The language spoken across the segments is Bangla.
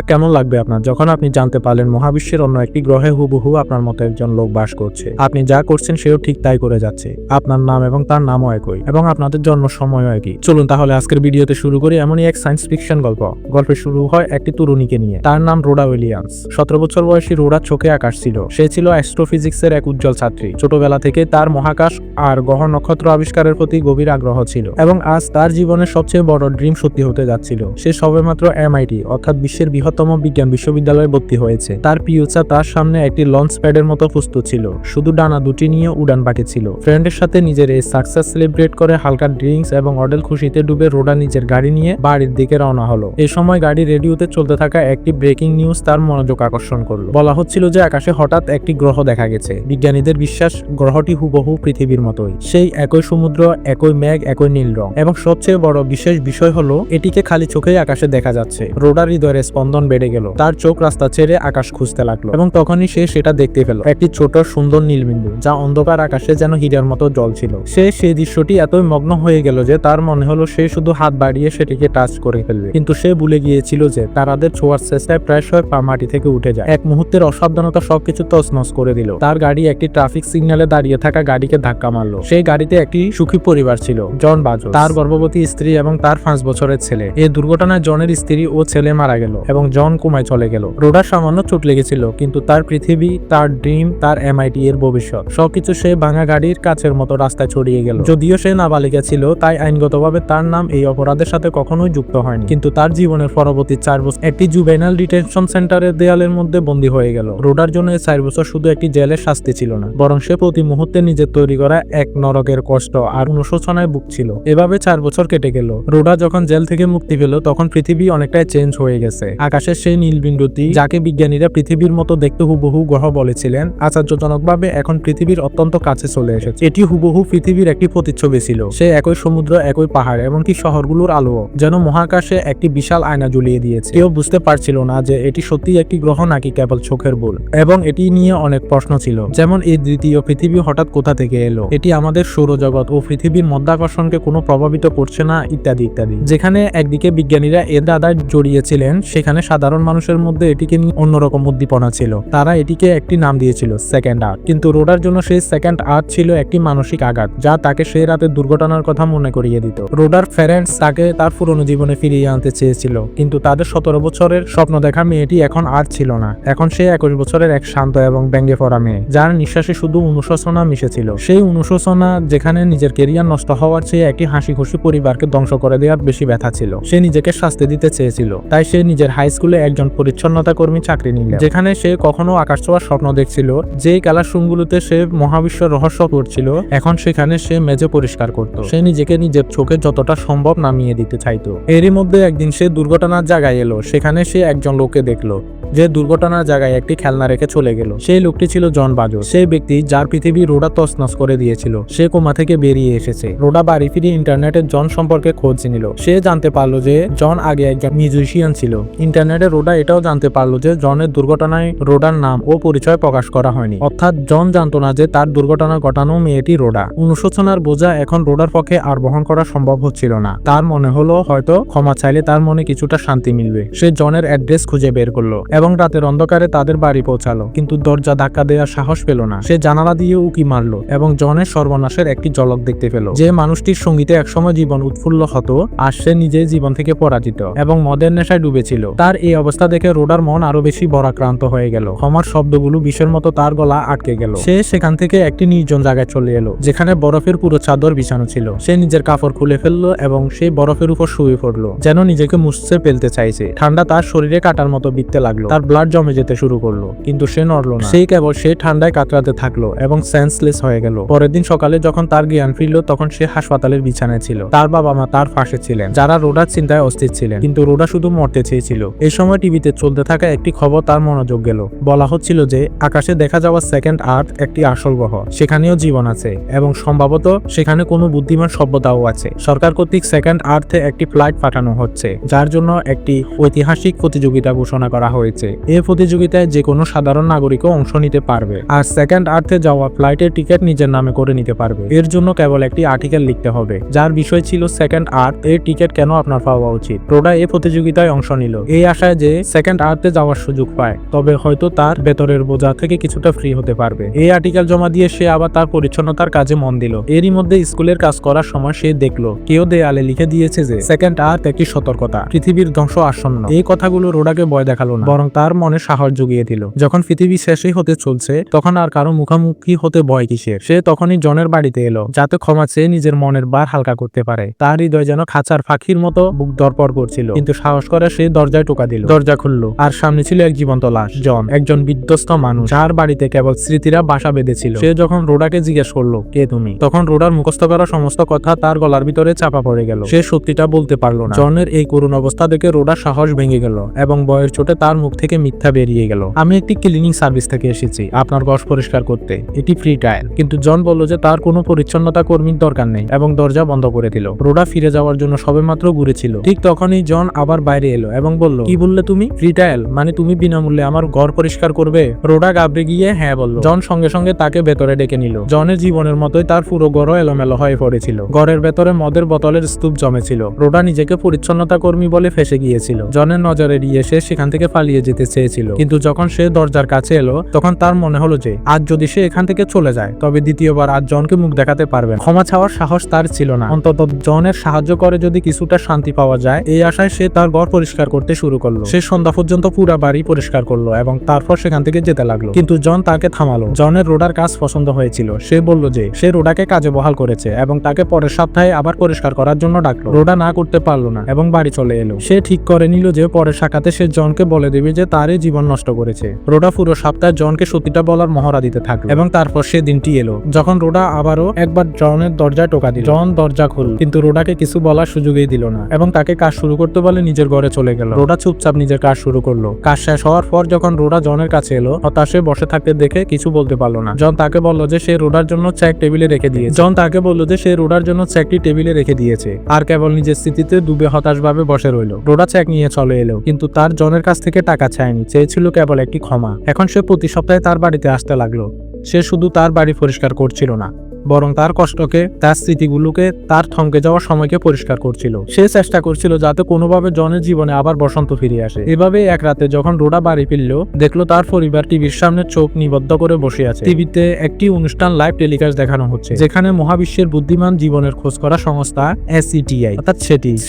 কেমন লাগবে আপনার যখন আপনি জানতে পারলেন মহাবিশ্বের অন্য একটি গ্রহে হুবহু আপনার মতো একজন লোক বাস করছে। আপনি যা করছেন সেও ঠিক তাই করে যাচ্ছে। আপনার নাম এবং তার নামও একই এবং আপনাদের জন্ম সময়ও একই। চলুন তাহলে আজকের ভিডিওতে শুরু করি এমনই এক সায়েন্স ফিকশন গল্প। গল্পের শুরু হয় একটি তরুণীকে নিয়ে। তার নাম রোডা উইলিয়ামস। 17 বছর বয়সী রোডার চোখে আকাশ ছিল। সে ছিল অ্যাস্ট্রোফিজিক্সের এক উজ্জ্বল ছাত্রী। ছোটবেলা থেকে তার মহাকাশ আর গ্রহ নক্ষত্র আবিষ্কারের প্রতি গভীর আগ্রহ ছিল এবং আজ তার জীবনের সবচেয়ে বড় ড্রিম সত্যি হতে যাচ্ছিল। সে সবেমাত্র MIT অর্থাৎ বিশ্বের বৃহত্তম বিজ্ঞান বিশ্ববিদ্যালয়ে ভর্তি হয়েছে। তার ফিউচার তার সামনে একটি লঞ্চ প্যাডের মতো প্রস্তুত ছিল, শুধু ডানা দুটি নিয়ে উড়ান বাকি ছিল। ফ্রেন্ডের সাথে নিজের এই সাকসেস সেলিব্রেট করে হালকা ড্রিঙ্কস এবং অডেল খুশিতে ডুবে রোডা নিজের গাড়ি নিয়ে বাড়ির দিকে রওনা হলো। এই সময় গাড়ি রেডিওতে চলতে থাকা একটি ব্রেকিং নিউজ তার মনোযোগ আকর্ষণ করলো। বলা হচ্ছিল যে আকাশে হঠাৎ একটি গ্রহ দেখা গেছে। বিজ্ঞানীদের বিশ্বাস গ্রহটি হুবহু পৃথিবীর মতোই, সেই একই সমুদ্র, একই মেঘ, একই নীল রং এবং সবচেয়ে বড় বিশেষ বিষয় হলো এটিকে খালি চোখেই আকাশে দেখা যাচ্ছে। রোডার হৃদয়ের স্পন্দন বেড়ে গেল। তার চোখ রাস্তা ছেড়ে আকাশ খুঁজতে লাগলো এবং তখনই সে সেটা দেখতে পেল, একটি ছোট সুন্দর নীলবিন্দু যা অন্ধকার আকাশে যেন হীরার মতো জল ছিল। সে সেই দৃশ্যটি এতই মগ্ন হয়ে গেল যে তার মনে হলো সে শুধু হাত বাড়িয়ে সেটিকে টাচ করে ফেলবে, কিন্তু সে ভুলে গিয়েছিল যে তারাদের ছোঁয়ার চেষ্টায় প্রায়শই পা মাটি থেকে উঠে যায়। এক মুহূর্তের অসাবধানতা সবকিছু তছনছ করে দিল। তার গাড়ি একটি ট্রাফিক সিগন্যালে দাঁড়িয়ে থাকা গাড়িকে ধাক্কা মারলো। সেই গাড়িতে একটি সুখী পরিবার ছিল, জন বাজোস, তার গর্ভবতী স্ত্রী এবং তার 5 বছরের ছেলে। এই দুর্ঘটনায় জনের স্ত্রী ও ছেলে মারা গেল এবং জন কোমায় চলে গেল। রোডার সামান্য চোট লেগেছিল, কিন্তু তার পৃথিবী, তার ড্রিম, তার MIT এর ভবিষ্যৎ সবকিছু সে ভাঙা গাড়ির কাছের মতো রাস্তায় ছড়িয়ে গেল। যদিও সে নাবালিকা ছিল, তাই আইনগতভাবে তার নাম এই অপরাধের সাথে কখনোই যুক্ত হয়নি, কিন্তু তার জীবনের পরবর্তী 4 বছর একটি জুভেনাইল ডিটেনশন সেন্টারের দেয়ালের মধ্যে বন্দী হয়ে গেল। রোডার জন্য এই 4 বছর শুধু একটি জেলের শাস্তি ছিল না, বরং সে প্রতি মুহূর্তে নিজের তৈরি করা এক নরকের কষ্ট আর অনুশোচনায় ভুগছিল। এভাবে 4 বছর কেটে গেল। রোডা যখন জেল থেকে মুক্তি পেল তখন পৃথিবী অনেকটাই চেঞ্জ হয়ে গেছে। আকাশের সেই নীলবিন্দুটি যাকে বিজ্ঞানীরা পৃথিবীর মতো দেখতে হুবহু গ্রহ বলেছিলেন, আশ্চর্যজনকভাবে এখন পৃথিবীর অত্যন্ত কাছে চলে এসেছে। এটি হুবহু পৃথিবীর একটি প্রতিচ্ছবি ছিল। সে একই সমুদ্র, একই পাহাড়, এমনকি শহরগুলোর আলো যেন মহাকাশে একটি বিশাল আয়না ঝুলিয়ে দিয়েছে। কেউ বুঝতে পারছিল না যে এটি সত্যি একটি গ্রহ নাকি কেবল চোখের ভুল, এবং এটি নিয়ে অনেক প্রশ্ন ছিল, যেমন এই দ্বিতীয় পৃথিবী হঠাৎ কোথা থেকে এলো, এটি আমাদের সৌরজগৎ ও পৃথিবীর মধ্যাকর্ষণকে কোনো প্রভাবিত করছে না, ইত্যাদি ইত্যাদি। যেখানে একদিকে বিজ্ঞানীরা এর দাদায় জড়িয়েছিলেন, সেখানে সাধারণ মানুষের মধ্যে এটিকে নিয়ে অন্যরকম উদ্দীপনা ছিল। তারা এটিকে একটি নাম দিয়েছিল সেকেন্ড আর্থ, কিন্তু রোডার জন্য সেই সেকেন্ড আর্থ ছিল একটি মানসিক আঘাত যা তাকে সেই রাতের দুর্ঘটনার কথা মনে করিয়ে দিত। রোডার প্যারেন্টস তাকে তার পুরনো জীবনে ফিরিয়ে আনতে চেয়েছিল, কিন্তু তাদের 17 বছরের স্বপ্ন দেখা মেয়েটি এখন আর ছিল না। এখন সে 21 বছরের এক শান্ত এবং ব্যঙ্গে পড়া মেয়ে, যার নিঃশ্বাসে শুধু অনুশোচনা মিশেছিল। সেই অনুশোচনা যেখানে নিজের কেরিয়ার নষ্ট হওয়ার চেয়ে একটি হাসি খুশি পরিবারকে ধ্বংস করে দেওয়ার বেশি ব্যথা ছিল। সে নিজেকে শাস্তি দিতে চেয়েছিল, তাই সে নিজের হাই স্কুলে একজন পরিচ্ছন্নতা কর্মী চাকরি নিল, যেখানে সে কখনো আকাশ ছোঁয়ার স্বপ্ন দেখছিল। যেই ক্লাসরুমগুলোতে সে মহাবিশ্ব রহস্য পড়ছিল, এখন সেখানে সে মেঝে পরিষ্কার করত। সে নিজেকে নিজের চোখে যতটা সম্ভব নামিয়ে দিতে চাইতো। এরই মধ্যে একদিন সে দুর্ঘটনার জায়গায় এলো। সেখানে সে একজন লোককে দেখলো যে দুর্ঘটনার জায়গায় একটি খেলনা রেখে চলে গেল। সেই লোকটি ছিল জন বাজোস, সেই ব্যক্তি যার পৃথিবী রোডা তছনছ করে দিয়েছিল। সে কোমা থেকে বেরিয়ে এসেছে। রোডা বাড়ি ফিরে ইন্টারনেটে জন সম্পর্কে খোঁজ নিল। সে জানতে পারলো যে জন আগে একজন মিউজিশিয়ান ছিল। ইন্টারনেটে রোডা এটাও জানতে পারলো যে জনের দুর্ঘটনায় রোডার নাম ও পরিচয় প্রকাশ করা হয়নি, অর্থাৎ জন জানতো না যে তার দুর্ঘটনা ঘটানো মেয়েটি রোডা। অনুশোচনার বোঝা এখন রোডার পক্ষে আর বহন করা সম্ভব হচ্ছিল না। তার মনে হলো হয়তো ক্ষমা চাইলে তার মনে কিছুটা শান্তি মিলবে। সে জনের অ্যাড্রেস খুঁজে বের করলো এবং রাতের অন্ধকারে তাদের বাড়ি পৌঁছালো, কিন্তু দরজা ধাক্কা দেওয়ার সাহস পেল না। সে জানালা দিয়ে উকি মারলো এবং জনের সর্বনাশের একটি ঝলক দেখতে পেল। যে মানুষটির সঙ্গীতে একসময় জীবন উৎফুল্ল হতো, আর সে নিজে জীবন থেকে পরাজিত এবং মদের নেশায় ডুবেছিল। তার এই অবস্থা দেখে রোডার মন আরো বেশি বরাক্রান্ত হয়ে গেল। ক্ষমার শব্দগুলো বিষের মতো তার গলা আটকে গেল। সে সেখান থেকে একটি নির্জন জায়গায় চলে এলো, যেখানে বরফের পুরো চাদর বিছানো ছিল। সে নিজের কাপড় খুলে ফেললো এবং সেই বরফের উপর শুয়ে পড়লো, যেন নিজেকে মুছতে ফেলতে চাইছে। ঠান্ডা তার শরীরে কাটার মতো বিঁধতে লাগলো। তার ব্লাড জমে যেতে শুরু করলো, কিন্তু সে নড়লো না। সেই কেবল সে ঠান্ডায় কাতরাতে থাকলো এবং সেন্সলেস হয়ে গেল। পরের দিন সকালে যখন তার জ্ঞান ফিরল, তখন সে হাসপাতালের বিছানায় ছিল। তার বাবা মা তার পাশে ছিলেন, যারা রোডার চিন্তায় অস্থির ছিলেন, কিন্তু রোডা শুধু মরতে চেয়েছিল। এই সময় টিভিতে চলতে থাকা একটি খবর তার মনোযোগ গেল। বলা হচ্ছিল যে আকাশে দেখা যাওয়া সেকেন্ড আর্থ একটি আসল গ্রহ, সেখানেও জীবন আছে এবং সম্ভবত সেখানে কোনো বুদ্ধিমান সভ্যতাও আছে। সরকার কর্তৃক সেকেন্ড আর্থে একটি ফ্লাইট পাঠানো হচ্ছে, যার জন্য একটি ঐতিহাসিক প্রতিযোগিতা ঘোষণা করা হয়েছে। থাকছে। এই প্রতিযোগিতায় যে কোনো সাধারণ নাগরিকও অংশ নিতে পারবে, আর সেকেন্ড আর্থে যাওয়া ফ্লাইটের টিকিট নিজের নামে করে নিতে পারবে। এর জন্য কেবল একটি আর্টিকেল লিখতে হবে, যার বিষয় ছিল সেকেন্ড আর্থ এর টিকিট কেন আপনার পাওয়া উচিত। রোডা এই প্রতিযোগিতায় অংশ নিল এই আশায় যে সেকেন্ড আর্থে যাওয়ার সুযোগ পায়, তবে হয়তো তার ভেতরের বোঝা থেকে কিছুটা ফ্রি হতে পারবে। এই আর্টিকেল জমা দিয়ে সে আবার তার পরিচ্ছন্নতার কাজে মন দিল। এরই মধ্যে স্কুলের কাজ করার সময় সে দেখলো কেউ দেয়ালে লিখে দিয়েছে যে সেকেন্ড আর্থ একটি সতর্কতা, পৃথিবীর ধ্বংস আসন্ন। এই কথাগুলো রোডাকে ভয় দেখালো না, বরং তার মনে সাহস জুগিয়ে দিল। যখন পৃথিবী শেষই হতে চলছে, তখন আর কারো মুখোমুখি হতে ভয় কিসের। সে তখনই জনের বাড়িতে এলো, যাতে ক্ষমা চেয়ে নিজের মনের বার হালকা করতে পারে। তার হৃদয় যেন খাঁচার পাখির মতো বুক ধড়ফড় করছিল, কিন্তু সাহস করে সে দরজায় টোকা দিল। দরজা খুললো, আর সামনে ছিল এক জীবন্ত লাশ। জন, একজন বিধ্বস্ত মানুষ, যার বাড়িতে কেবল স্মৃতিরা বাসা বেঁধেছিল। সে যখন রোডাকে জিজ্ঞেস করলো কে তুমি, তখন রোডার মুখস্থ করা সমস্ত কথা তার গলার ভিতরে চাপা পড়ে গেল। সে সত্যিটা বলতে পারলো না। জনের এই করুণ অবস্থা দেখে রোডার সাহস ভেঙে গেল এবং ভয়ের চোটে তার মুখ থেকে মিথ্যা বেরিয়ে গেল। আমি একটি ক্লিনিং সার্ভিস থেকে এসেছি আপনার ঘর পরিষ্কার করতে, এটি ফ্রি ট্রায়াল। কিন্তু জন বলল যে তার কোনো পরিচ্ছন্নতা কর্মীর দরকার নেই এবং দরজা বন্ধ করে দিল। রোডা ফিরে যাওয়ার জন্য সবেমাত্র ঘুরেছিল, ঠিক তখনই জন আবার বাইরে এলো এবং বলল, কি বললে তুমি? ফ্রি ট্রায়াল মানে তুমি বিনামূল্যে আমার ঘর পরিষ্কার করবে? রোডা ঘাবড়ে গিয়ে হ্যাঁ বলল। জন সঙ্গে সঙ্গে তাকে ভেতরে ডেকে নিল। জনের জীবনের মতোই তার পুরো ঘরও এলোমেলো হয়ে পড়েছিল। ঘরের ভেতরে মদের বোতলের স্তূপ জমেছিল। রোডা নিজেকে পরিচ্ছন্নতা কর্মী বলে ফেসে গিয়েছিল। জনের নজরে এড়িয়ে সে সেখান থেকে পালিয়ে যেতে চেয়েছিল, কিন্তু যখন সে দরজার কাছে এলো, তখন তার মনে হলো যে আজ যদি সে এখান থেকে চলে যায়, তবে দ্বিতীয়বার আজ জনকে মুখ দেখাতে পারবে। ক্ষমা চাওয়ার সাহস তার ছিল না, অন্তত জনের সাহায্য করে যদি কিছুটা শান্তি পাওয়া যায়, এই আশায় সে তার ঘর পরিষ্কার করতে শুরু করলো। সে সন্ধ্যা পর্যন্ত পুরো বাড়ি পরিষ্কার করলো এবং তারপর সেখান থেকে যেতে লাগলো, কিন্তু জন তাকে থামালো। জনের রোডার কাজ পছন্দ হয়েছিল। সে বলল যে সে রোডাকে কাজে বহাল করেছে এবং তাকে পরের সপ্তাহে আবার পরিষ্কার করার জন্য ডাকলো। রোডা না করতে পারলো না এবং বাড়ি চলে এলো। সে ঠিক করে নিল যে পরের সাক্ষাতে সে জনকে বলে দেবে যে তারই জীবন নষ্ট করেছে। রোডা পুরো সপ্তাহে জনকে সত্যিটা বলার মহড়া দিতে থাকলো এবং তারপর সে দিনটি এলো যখন রোডা আবারও একবার জনের দরজায় টোকা দিল। জন দরজা খুলল, কিন্তু রোডাকে কিছু বলার সুযোগই দিল না এবং তাকে কাজ শুরু করতে বলে নিজের ঘরে চলে গেল। রোডা চুপচাপ নিজের কাজ শুরু করলো। কাজ শেষ হওয়ার পর যখন রোডা জনের কাছে এলো, হতাশে বসে থাকতে দেখে কিছু বলতে পারলো না। জন তাকে বলল যে সে রোডার জন্য চেক টেবিলে রেখে দিয়েছে। জন তাকে বলল যে সে রোডার জন্য চেকটি টেবিলে রেখে দিয়েছে, আর কেবল নিজের স্মৃতিতে ডুবে হতাশভাবে বসে রইল। রোডা চেক নিয়ে চলে এলো, কিন্তু তার জনের কাছ থেকে টাকা চায়নি, চেয়েছিল কেবল একটি ক্ষমা। এখন সে প্রতি সপ্তাহে তার বাড়িতে আসতে লাগলো। সে শুধু তার বাড়ি পরিষ্কার করছিল না, বরং তার কষ্টকে, তার স্মৃতিগুলোকে, তার থমকে যাওয়ার সময়কে পরিষ্কার করছিল। সে চেষ্টা করছিল যাতে কোনোভাবে জনের জীবনে আবার বসন্ত ফিরে আসে। এভাবেই এক রাতে যখন রোডা বাড়ি ফিরল, দেখলো তার পরিবার টিভির সামনে চোখ নিবদ্ধ করে বসে আছে। টিভিতে একটি অনুষ্ঠান লাইভ টেলিকাস্ট দেখানো হচ্ছে, যেখানে মহাবিশ্বের বুদ্ধিমান জীবনের খোঁজ করা সংস্থা SETI অর্থাৎ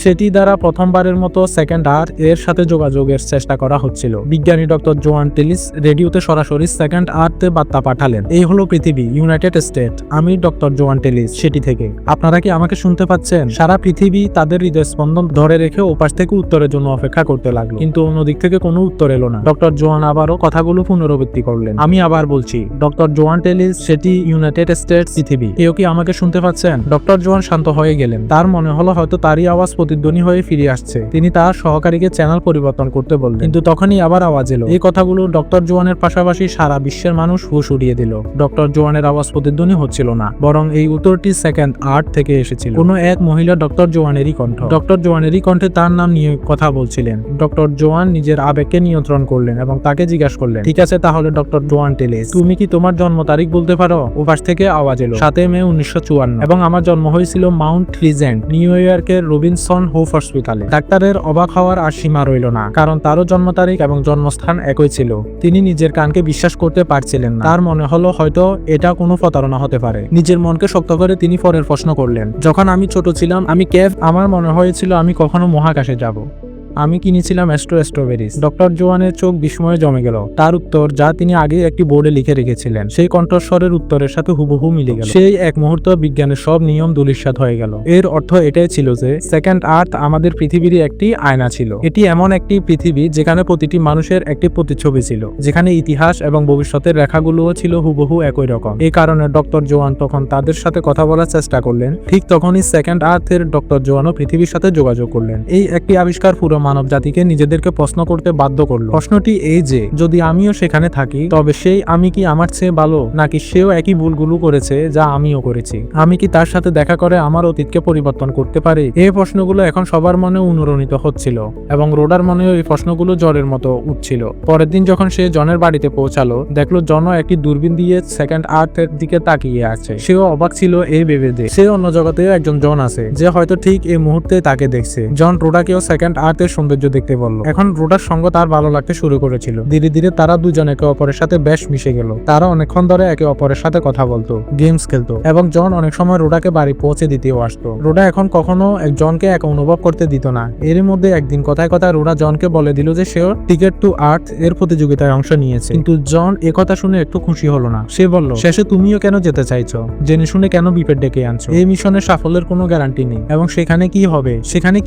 সেটি দ্বারা প্রথমবারের মতো সেকেন্ড আর্থ এর সাথে যোগাযোগের চেষ্টা করা হচ্ছিল। বিজ্ঞানী ডক্টর জোয়ান টেলিস রেডিওতে সরাসরি সেকেন্ড আর্থে বার্তা পাঠালেন, এই হলো পৃথিবী, ইউনাইটেড স্টেট, আমি ডক্টর জোয়ান টেলিস সেটি থেকে। আপনারা কি আমাকে শুনতে পাচ্ছেন? সারা পৃথিবী তাদের হৃদয় স্পন্দন ধরে রেখে ওপাশ থেকে উত্তরের জন্য অপেক্ষা করতে লাগলো, কিন্তু অন্যদিক থেকে কোনো উত্তর এলো না। ডক্টর জোয়ান আবারও কথাগুলো পুনরাবৃত্তি করলেন, আমি আবার বলছি, ডক্টর জোয়ান টেলিস সেটি, ইউনাইটেড স্টেটস, পৃথিবী, কেউ কি আমাকে শুনতে পাচ্ছেন? ডক্টর জোয়ান শান্ত হয়ে গেলেন। তার মনে হলো হয়তো তারই আওয়াজ প্রতিধ্বনি হয়ে ফিরে আসছে। তিনি তার সহকারীকে চ্যানেল পরিবর্তন করতে বললেন, কিন্তু তখনই আবার আওয়াজ এলো। এই কথাগুলো ডক্টর জোয়ানের পাশাপাশি সারা বিশ্বের মানুষ হুঁশ উড়িয়ে দিল। ডক্টর জোয়ানের আওয়াজ প্রতিধ্বনি হচ্ছিল না, বরং এই উত্তরটি সেকেন্ড আর্থ থেকে এসেছিল। কোনো এক মহিলা ডক্টর জোয়ানেরই কণ্ঠ। ডক্টর জোয়ানেরই কণ্ঠে তার নাম নিয়ে কথা বলছিলেন। ডক্টর জোয়ান নিজের আবেগকে নিয়ন্ত্রণ করলেন এবং তাকে জিজ্ঞাসা করলেন, ঠিক আছে তাহলে ডক্টর জোয়ান টেলিস, তুমি কি তোমার জন্ম তারিখ বলতে পারো? ওপাশ থেকে আওয়াজ এলো, 7 মে 1954, এবং আমার জন্ম হয়েছিল মাউন্ট প্লিজেন্ট, নিউ ইয়র্কের রবিনসন হোপ হসপিটালে। ডাক্তারের অবাক হওয়ার আর সীমা রইল না, কারণ তারও জন্ম তারিখ এবং জন্মস্থান একই ছিল। তিনি নিজের কানকে বিশ্বাস করতে পারছিলেন না। তার মনে হলো হয়তো এটা কোনো প্রতারণা হতে পারে। নিজের মনকে শক্ত করে তিনি পরের প্রশ্ন করলেন, যখন আমি ছোট ছিলাম আমি আমার মনে হয়েছিল আমি কখনো মহাকাশে যাব। আমি কিনেছিলাম স্ট্রবেরিজ। ডক্টর জোয়ানের চোখ বিস্ময়ে জমে গেল। তার উত্তর, যা তিনি আগে একটি বোর্ডে লিখে রেখেছিলেন, সেই কণ্ঠস্বরের উত্তরের সাথে হুবহু মিলে গেল। সেই এক মুহূর্ত বিজ্ঞানের সব নিয়ম ধূলিসাৎ হয়ে গেল। এর অর্থ এটাই ছিল যে সেকেন্ড আর্থ আমাদের পৃথিবীরই একটি আয়না ছিল। এটি এমন একটি পৃথিবী যেখানে প্রতিটি মানুষের একটি প্রতিচ্ছবি ছিল, যেখানে ইতিহাস এবং ভবিষ্যতের রেখাগুলোও ছিল হুবহু একই রকম। এই কারণে ডক্টর জোয়ান তখন তাদের সাথে কথা বলার চেষ্টা করলেন। ঠিক তখনই সেকেন্ড আর্থের ডক্টর জোয়ানও পৃথিবীর সাথে যোগাযোগ করলেন। এই একটি আবিষ্কার পুরো মানব জাতিকে নিজেদেরকে প্রশ্ন করতে বাধ্য করলো। প্রশ্নটি এই যে, যদি আমিও সেখানে থাকি তবে সেই আমি কি আমার চেয়ে ভালো, নাকি সেও একই ভুলগুলো করেছে যা আমিও করেছি? আমি কি তার সাথে দেখা করে আমার অতীতকে পরিবর্তন করতে পারি? এই প্রশ্নগুলো এখন সবার মনে অনুরণিত হচ্ছিল এবং রোডার মনেও এই প্রশ্নগুলো জ্বরের মতো উঠছিল। পরের দিন যখন সে জনের বাড়িতে পৌঁছালো, দেখলো জন একটি দূরবীন দিয়ে সেকেন্ড আর্থের দিকে তাকিয়ে আছে। সেও অবাক ছিল এই ভেবে যে সে অন্য জগতেও একজন জন আছে যে হয়তো ঠিক এই মুহূর্তে তাকে দেখছে। জন রোডাকেও সেকেন্ড আর্থের সৌন্দর্য দেখতে বলল। এখন রোডার সঙ্গ তার ভালো লাগতে শুরু করেছিল। ধীরে ধীরে তারা দুজন একে অপরের সাথে বেশ মিশে গেল। তারা অনেকক্ষণ ধরে একে অপরের সাথে কথা বলতো, গেমস খেলতো এবং জন অনেক সময় রোডাকে বাড়ি পৌঁছে দিতেও আসতো। রোডা এখন কখনো জনকে একা অনুভব করতে দিত না। এর মধ্যে একদিন কথায় কথায় রোডা জনকে বলে দিল যে সেও টিকেট টু আর্থ এর প্রতিযোগিতায় অংশ নিয়েছে। কিন্তু জন এ কথা শুনে একটু খুশি হলো না। সে বলল, শেষে তুমিও কেন যেতে চাইছো? জেনে শুনে কেন বিপদ ডেকে আনছো? এই মিশনের সাফল্যের কোনো গ্যারান্টি নেই এবং সেখানে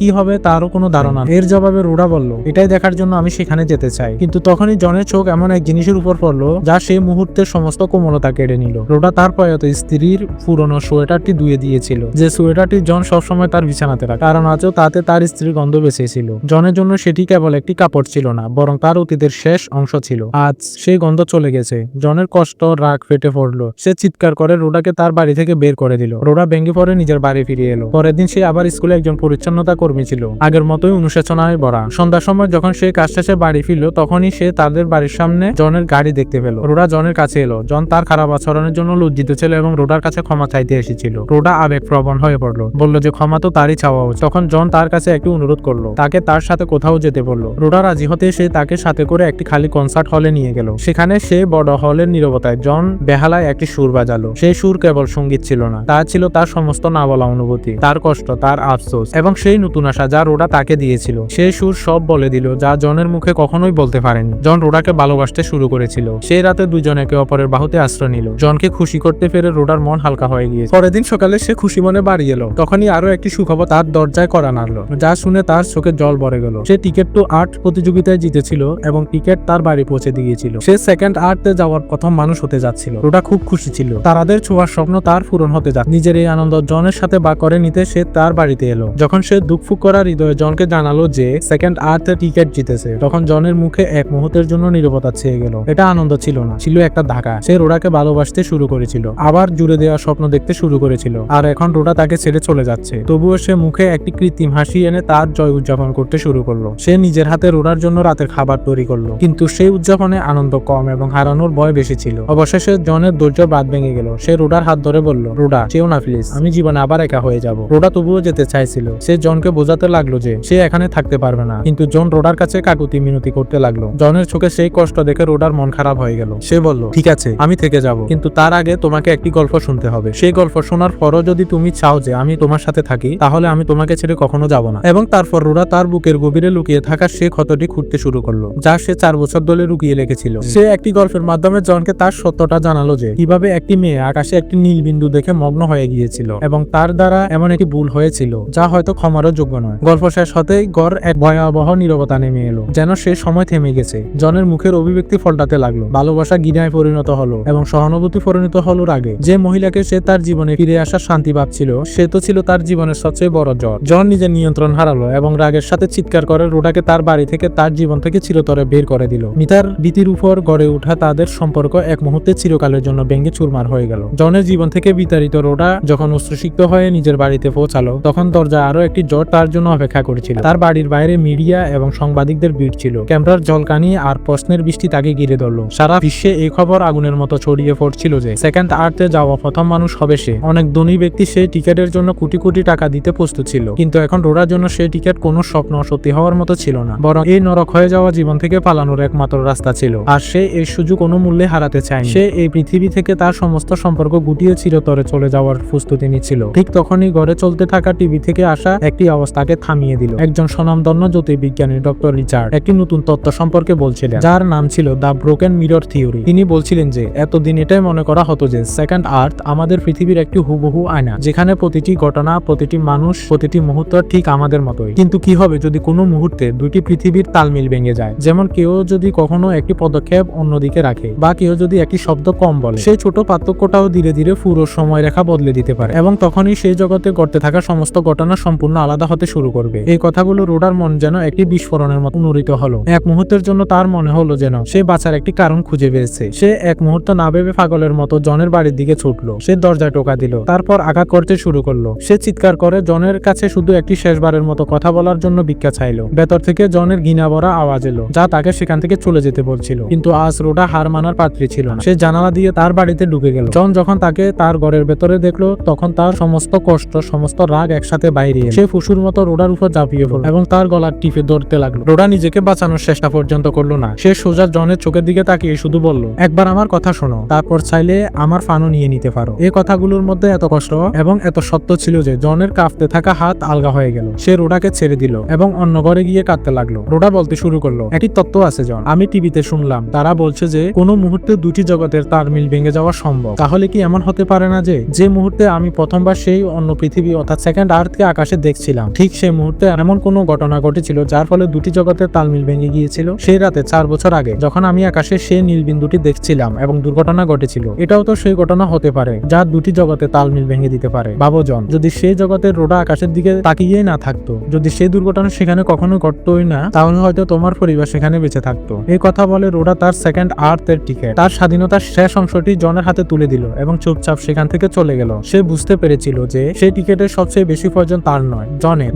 কি হবে তারও কোনো ধারণা নেই। এর জবাবে রোডা বলল, এটাই দেখার জন্য আমি সেখানে যেতে চাই। কিন্তু তখনই জনের চোখ এমন এক জিনিসের উপর পড়লো যা সেই মুহূর্তের সমস্ত কোমলতা কেড়ে নিল। রোডা তার প্রয়াত স্ত্রীর পুরনো সোয়েটারটি ধুয়ে দিয়েছিল, যে সোয়েটারটি জন সবসময় তার বিছানাতে রাখে, কারণ আজও তাতে তার স্ত্রীর গন্ধ বেঁচে ছিল। জনের জন্য সেটি কেবল একটি কাপড় ছিল না, বরং তার অতীতের শেষ অংশ ছিল। আজ সেই গন্ধ চলে গেছে। জনের কষ্ট, রাগ ফেটে পড়লো। সে চিৎকার করে রোডাকে তার বাড়ি থেকে বের করে দিল। রোডা ভেঙে পড়ে নিজের বাড়ি ফিরে এলো। পরের দিন সে আবার স্কুলে একজন পরিচ্ছন্নতা কর্মী ছিল, আগের মতোই অনুশোচনায় ভরা। সন্ধ্যার সময় যখন সে কাজ শেষে বাড়ি ফিরল, তখনই সে তাদের বাড়ির সামনে জনের গাড়ি দেখতে পেল। রোডা জনের কাছে এলো। জন তার খারাপ আচরণের জন্য লজ্জিত ছিল এবং রোডার কাছে ক্ষমা চাইতে এসেছিল। রোডা আবেগপ্রবণ হয়ে পড়লো, বলল যে ক্ষমা তো তারই চাওয়া উচিত। তখন জন তার কাছে একটি অনুরোধ করলো, তাকে তার সাথে কোথাও যেতে বলল। রোডা রাজি হতে সে তাকে সাথে করে একটি খালি কনসার্ট হলে নিয়ে গেল। সেখানে সে বড় হলের নীরবতায় জন বেহালায় একটি সুর বাজালো। সেই সুর কেবল সঙ্গীত ছিল না, তা ছিল তার সমস্ত না বলা অনুভূতি, তার কষ্ট, তার আফসোস এবং সেই নতুন আশা যা রোডা তাকে দিয়েছিল। সেই সুর সব বলে দিল যা জনের মুখে কখনোই বলতে পারেনি। জন রোডাকে ভালোবাসতে শুরু করেছিল। সেই রাতে দুজন একে অপরের বাহুতে আশ্রয় নিল। জনকে খুশি করতে পেরে রোডার মন হালকা হয়ে গিয়েছে। পরের দিন সকালে সে খুশি মনে বাড়ি এলো। তখনই আরো একটি সুখবর তার দরজায় কড়া নাড়লো, যা শুনে তার চোখে জল ভরে গেল। সে টিকেট টু আর্ট প্রতিযোগিতায় জিতেছিল এবং টিকেট তার বাড়ি পৌঁছে দিয়েছিল। সে সেকেন্ড আর্টে যাওয়ার প্রথম মানুষ হতে যাচ্ছিল। রোডা খুব খুশি ছিল। তারাদের ছোঁয়ার স্বপ্ন তার পূরণ হতে যাচ্ছে। নিজের এই আনন্দ জনের সাথে ভাগ করে নিতে সে তার বাড়িতে এলো। যখন সে দুঃখফুক করা হৃদয়ে জনকে জানালো যে সেকেন্ড আর্থে টিকেট জিতেছে, তখন জনের মুখে এক মুহূর্তের জন্য নীরবতা ছেয়ে গেল। এটা আনন্দ ছিল না, ছিল একটা ধাক্কা। সে রোডাকে ভালোবাসতে শুরু করেছিল, আবার জুড়ে দেওয়ার স্বপ্ন দেখতে শুরু করেছিল। আর এখন রোডা তাকে ছেড়ে চলে যাচ্ছে। তবুও সে মুখে একটি কৃত্রিম হাসি এনে তার জয় উদযাপন করতে শুরু করলো। সে নিজের হাতে রোডার জন্য রাতের খাবার তৈরি করলো, কিন্তু সেই উদযাপনে আনন্দ কম এবং হারানোর ভয় বেশি ছিল। অবশেষে জনের ধৈর্য বাদ ভেঙে গেল। সে রোডার হাত ধরে বলল, রোডা চেও না প্লিজ, আমি জীবনে আবার একা হয়ে যাব। রোডা তবুও যেতে চাইছিল। সে জনকে বোঝাতে লাগলো যে সে এখানে থাকতে পারবে না, কিন্তু জন রোডার কাছে কাকুতি মিনতি করতে লাগলো। জনের চোখে সেই কষ্ট দেখে রোডার মন খারাপ হয়ে গেল। সে বলল, ঠিক আছে, আমি থেকে যাব, কিন্তু তার আগে তোমাকে একটি গল্প শুনতে হবে। সেই গল্প শোনার পরও যদি তুমি চাও যে আমি তোমার সাথে থাকি, তাহলে আমি তোমাকে ছেড়ে কখনো যাব না। এবং তারপর রোডা তার বুকের গভীরে লুকিয়ে থাকা সে ক্ষতটি খুঁড়তে শুরু করলো, যা সে 4 বছর ধরে লুকিয়ে রেখেছিল। সে একটি গল্পের মাধ্যমে জনকে তার সত্যটা জানালো যে কিভাবে একটি মেয়ে আকাশে একটি নীল বিন্দু দেখে মগ্ন হয়ে গিয়েছিল এবং তার দ্বারা এমন একটি ভুল হয়েছিল যা হয়তো ক্ষমারও যোগ্য নয়। গল্প শেষ হতেই ঘর এক ভয়াবহ নীরবতা নেমে এলো, যেন সে সময় থেমে গেছে। জনের মুখের অভিব্যক্তি ফলটাতে লাগলো। ভালোবাসা ঘৃণায় পরিণত হলো এবং সহানুভূতি পরিণত হলো রাগে। যে মহিলাকে সে তার জীবনে ফিরে আসার শান্তি ভাবছিল, সে তো ছিল তার জীবনের সবচেয়ে বড় জ্বর। জন নিজের নিয়ন্ত্রণ হারালো এবং রাগের সাথে চিৎকার করে রোডাকে তার বাড়ি থেকে, তার জীবন থেকে চিরতরে বের করে দিল। মিতার ভীতির উপর গড়ে ওঠা তাদের সম্পর্ক এক মুহূর্তে চিরকালের জন্য ভেঙে চুরমার হয়ে গেল। জনের জীবন থেকে বিতাড়িত রোডা যখন অশ্রুসিক্ত হয়ে নিজের বাড়িতে পৌঁছালো, তখন দরজায় আরো একটি জ্বর তার জন্য অপেক্ষা করেছিল। তার বাড়ির বাইরে মিডিয়া এবং সাংবাদিকদের ভিড় ছিল। ক্যামেরার জলকানি আর প্রশ্নের বৃষ্টি তাকে ঘিরে ধরল। সারা বিশ্বে এই খবর আগুনের মতো ছড়িয়ে পড়ছিল যে সেকেন্ড আর্থে যাওয়া প্রথম মানুষ হবে সে। অনেক ধনী ব্যক্তি সেই টিকেটের জন্য কোটি কোটি টাকা দিতে প্রস্তুত ছিল, কিন্তু এখন রোডার জন্য সেই টিকেট কোনো স্বপ্ন সত্যি হওয়ার মতো ছিল না, বরং এই নরক হয়ে যাওয়া জীবন থেকে পালানোর একমাত্র রাস্তা ছিল। আর সে এই সুযোগ কোনো মূল্যে হারাতে চায়নি। সে এই পৃথিবী থেকে তার সমস্ত সম্পর্ক গুটিয়ে চিরতরে চলে যাওয়ার প্রস্তুতি নিচ্ছিল। ঠিক তখনই ঘরে চলতে থাকা টিভি থেকে আসা একটি অবস্থাকে থামিয়ে দিল। একজন স্বনামধন্য জ্যোতির্বিজ্ঞানী ডক্টর রিচার্ড একটি নতুন তত্ত্ব সম্পর্কে বলছিলেন, যার নাম ছিল দ্য ব্রোকেন মিরর থিওরি। তিনি বলছিলেন যে এতদিন এটাই মনে করা হতো যে সেকেন্ড আর্থ আমাদের পৃথিবীর একটি হুবহু আয়না, যেখানে প্রতিটি ঘটনা, প্রতিটি মানুষ, প্রতিটি মুহূর্ত ঠিক আমাদের মতোই। কিন্তু কি হবে যদি কোনো মুহূর্তে দুটি পৃথিবীর তালমিল ভেঙে যায়? যেমন কেউ যদি কখনো একটি পদক্ষেপ অন্যদিকে রাখে, বা কেউ যদি একটি শব্দ কম বলে, সেই ছোট পার্থক্যটাও ধীরে ধীরে পুরো সময়রেখা বদলে দিতে পারে এবং তখনই সেই জগতে ঘটতে থাকা সমস্ত ঘটনা সম্পূর্ণ আলাদা হতে শুরু করবে। এই কথাগুলো রোডা রোডার মন যেন একটি বিস্ফোরণের মতো অনুরিত হলো। এক মুহূর্তের জন্য তার মনে হলো যেন সে বাঁচার একটি কারণ খুঁজে পেয়েছে। সে এক মুহূর্ত না ভেবে পাগলের মতো জনের বাড়ির দিকে ছুটলো। সে দরজায় টোকা দিল, তারপর আঘাত করতে শুরু করলো। সে চিৎকার করে জনের কাছে শুধু একটি শেষবারের মতো কথা বলার জন্য ভিক্ষা চাইলো। ভেতর থেকে জনের ঘৃণা ভরা আওয়াজ এলো, যা তাকে সেখান থেকে চলে যেতে বলছিল। কিন্তু আজ রোডা হার মানার পাত্রী ছিল না। সে জানালা দিয়ে তার বাড়িতে ঢুকে গেল। জন যখন তাকে তার ঘরের ভেতরে দেখলো, তখন তার সমস্ত কষ্ট, সমস্ত রাগ একসাথে বাইরে এলো। সে ফুসুর মতো রোডার উপর ঝাঁপিয়ে পড়ল এবং তার গলা টিপে ধরতে লাগলো। রোডা নিজেকে বাঁচানোর চেষ্টা পর্যন্ত করলো না। সে সোজা জনের চোখের দিকে তাকিয়ে শুধু বলল, একবার আমার কথা শোনো, তারপর চাইলে আমার ফানও নিয়ে নিতে পারো। এই কথাগুলোর মধ্যে এত কষ্ট এবং এত সত্য ছিল যে জনের কাঁপতে থাকা হাত আলগা হয়ে গেল। সে রোডাকে ছেড়ে দিল এবং অন্য ঘরে গিয়ে কাঁদতে লাগলো। রোডা বলতে শুরু করলো, একটি তত্ত্ব আছে জন, আমি টিভিতে শুনলাম, তারা বলছে যে কোনো মুহূর্তে দুটি জগতের তার মিল ভেঙে যাওয়া সম্ভব। তাহলে কি এমন হতে পারে না যে মুহূর্তে আমি প্রথমবার সেই অন্য পৃথিবী অর্থাৎ সেকেন্ড আর্থকে আকাশে দেখছিলাম, ঠিক সেই মুহূর্তে এমন কোনো ঘটনা ঘটেছিল যার ফলে দুটি জগতের তালমিল ভেঙে গিয়েছিল? সেই রাতে 4 বছর আগে যখন আমি আকাশে সেই নীল বিন্দুটি দেখছিলাম এবং দুর্ঘটনা ঘটেছিল, এটাও তো সেই ঘটনা হতে পারে যা দুটি জগতে তালমিল ভেঙে দিতে পারে। ভাবো জন, যদি সেই জগতের রোডা আকাশের দিকে তাকিয়েই না থাকতো, যদি সেই দুর্ঘটনা সেখানে কখনো ঘটতোই না, তাহলে হয়তো তোমার পরিবার সেখানে বেঁচে থাকতো। এই কথা বলে রোডা তার সেকেন্ড আর্থের টিকিট, তার স্বাধীনতার শেষ অংশটি জনের হাতে তুলে দিল এবং চুপচাপ সেখান থেকে চলে গেল। সে বুঝতে পেরেছিল যে সেই টিকিটের সবচেয়ে বেশি প্রয়োজন তার নয়,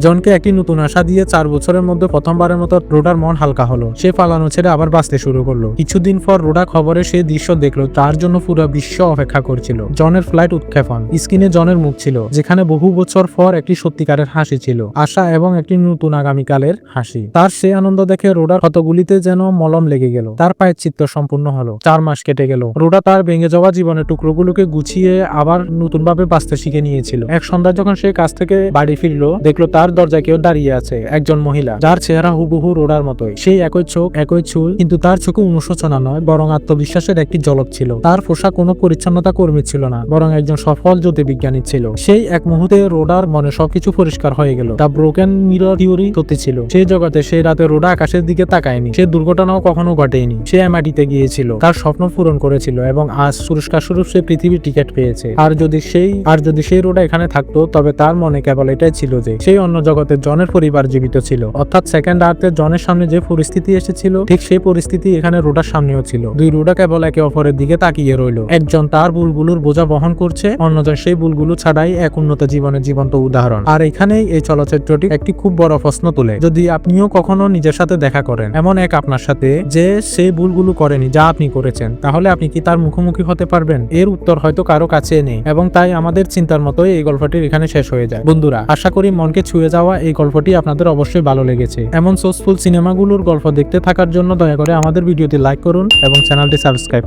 জনকে একটি নতুন আশা দিয়ে 4 বছরের মধ্যে প্রথমবারের মতো রোডার মন হালকা হলো। সে পালানো ছেড়ে আবার বাঁচতে শুরু করলো। কিছুদিন পর রোডা খবরে সেই দৃশ্য দেখলো তার জন্য পুরো বিশ্ব অপেক্ষা করছিল। জনের ফ্লাইট উৎক্ষেপণ, স্ক্রিনে জনের মুখ ছিল, যেখানে বহু বছর পর একটি সত্যিকারের হাসি ছিল, আশা এবং একটি নতুন আগামীকালের হাসি। তার সেই আনন্দ দেখে রোডার ক্ষতগুলিতে যেন মলম লেগে গেল। তার পায়ের চিত্ত সম্পূর্ণ হলো। 4 মাস কেটে গেল। রোডা তার ভেঙে যাওয়া জীবনের টুকরোগুলোকে গুছিয়ে আবার নতুন ভাবে বাঁচতে শিখে নিয়েছিল। এক সন্ধ্যা যখন সে কাজ থেকে বাড়ি ফিরলো, দেখলো তার দরজায় কেউ দাঁড়িয়ে আছে, একজন মহিলা যার চেহারা হুবহু রোডার মতোই। সেই একই চোখ, একই চুল, কিন্তু তার চোখে অনুশোচনা নয়, বরং আত্মবিশ্বাসের একটি ঝলক ছিল। তার পোশাক কোনো পরিচ্ছন্নতা কর্মী ছিল না, বরং একজন সফল জ্যোতির্বিজ্ঞানী ছিল। সেই এক মুহূর্তে রোডার মনে সবকিছু পরিষ্কার হয়ে গেল। দ্য ব্রোকেন মিরর থিওরি সত্যি ছিল। সেই জগতে সেই রাতে রোডা আকাশের দিকে তাকায়নি, সে দুর্ঘটনাও কখনো ঘটেনি। সে এমআইটিতে গিয়েছিল, তার স্বপ্ন পূরণ করেছিল এবং আজ পুরস্কার স্বরূপ সে পৃথিবীর টিকিট পেয়েছে। আর যদি সেই রোডা এখানে থাকতো, তবে তার মনে কেবল এটাই ছিল যে সেই অন্য জগতে জনের পরিবার জীবিত ছিল, অর্থাৎ সেকেন্ড আর্থে জনের সামনে যে পরিস্থিতি এসেছিল, ঠিক সেই পরিস্থিতি এখানে রোডার সামনেও ছিল। দুই রোডা কেবল একে অপরের দিকে তাকিয়ে রইল। একজন তার ভুলগুলোর বোঝা বহন করছে, অন্যজন সেই ভুলগুলো ছাড়াই এক উন্নত জীবনের জীবন্ত উদাহরণ। আর এখানেই এই চলচ্চিত্রটি একটি খুব বড় প্রশ্ন তোলে, যদি আপনিও কখনো নিজের সাথে দেখা করেন, এমন এক আপনার সাথে যে সেই ভুলগুলো করেনি যা আপনি করেছেন, তাহলে আপনি কি তার মুখোমুখি হতে পারবেন? এর উত্তর হয়তো কারো কাছে নেই, এবং তাই আমাদের চিন্তার মতোই এই গল্পটির এখানে শেষ হয়ে যায়। বন্ধুরা, আশা করি মনকে ছুঁয়ে যাওয়া এই গল্পটি আপনাদের অবশ্যই ভালো লেগেছে। এমন সোর্সফুল সিনেমাগুলোর গল্প দেখতে থাকার জন্য দয়া করে আমাদের ভিডিওটি লাইক করুন এবং চ্যানেলটি সাবস্ক্রাইব